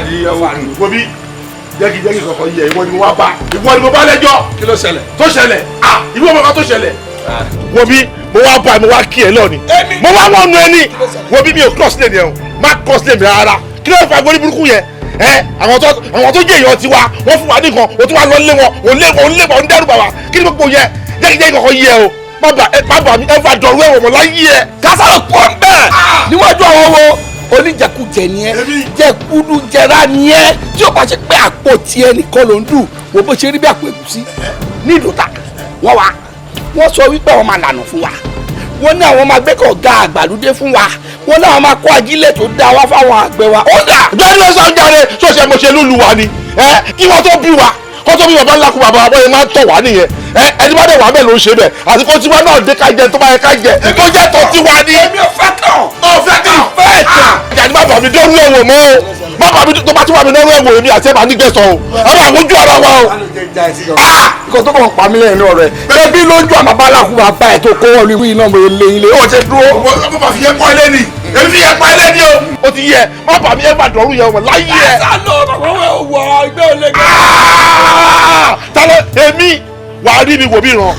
di wo bí jẹ́kí kọ̀ọ̀kan yẹ ìwọ ni mo wá bá ìwọ ni mo bá lẹ́jọ́. kí ló ṣẹlẹ̀. tó ṣẹlẹ̀ ìwọ ọmọ kan tó ṣẹlẹ̀. wo bí mo wá bá mo wá kí ẹ lọ ni mo wá wọnú ẹni wo bí mi ò cross lane yẹn o má cross lane mi rárá kí ló fà gbórí burúkú yẹn àwọn tó jẹ́ èèyàn tiwa wọ́n fún wa nìkan o tún wá lọ lé wọn ò lé wọn ń dẹ́rù bà wá kí ni gbogbo yẹn jẹ́kí kọ̀ọ̀kan yẹ o má bà mí ẹ fà dọ̀rú ẹ̀wọ̀n mọ̀ láyé ẹ. kásáró pọ̀ ń bẹ́ẹ̀ níwájú àwọn wo oníjẹkújẹ ni ẹ jẹkúdújẹrá ni ẹ tí o bá ṣe pé àpò tiẹ̀ nìkan ló ń dùn wo bó ṣe rí bí àpò ẹ̀gúsí ní ìdòta wọ́n sọ wípé àwọn máa lànà fún wa wọ́n ní àwọn máa gbẹ́kọ̀ ga àgbàlódé fún wa wọ́n náà máa kó ajílẹ̀ tó dáa wá fáwọn àgbẹ̀ wa. ó dà gbẹ́ni ló sọ jáde ṣọ́ọ̀ṣẹ́ mo ṣe lólu wa ni kí wọ́n tó bí wa kó tó bí bàbá ńlá kú bàbá wọn yẹn máa ń tọ̀ wá nìyẹn ẹni bá dẹ̀ wà bẹ́ẹ̀ ló ń ṣe bẹ́ẹ̀ àti kó tiwa náà dé ká jẹ tó bá yẹ ká jẹ tó jẹ́ tó tiwa ni. èmi ò fẹ́ tán. ó fẹ́ tán. fẹ́ tán. ìyàtí má bàbá mi dọ́rú ẹ̀wọ̀n mọ́ o bàbá mi tó bá tí wà mí dọ́rú ẹ̀wọ̀n èmi àti ẹ̀ máa ní gẹ̀ẹ́sọ̀ o àwọn àwùjọ ara wa o. kò tó kàn pa mí lẹ́yìn náà rẹ̀ ṣebí lójú àmọ́ bálákú bàbá ẹ̀ tó kó wọn ní wíì náà mo lè ilé ó ṣe dúró. mo bá fi yẹ kọ́ ilé ni èmi fi yẹ pa ilé ni o. o ti yẹ má bà mí ẹ má dọ̀rú yẹn wọ̀ láyé ẹ. ẹ sá lọ ọ̀rọ̀ wọ ìgbẹ́ òlẹ́gbẹ́. tálọ́ èmi wàá rí mi wò mí ràn.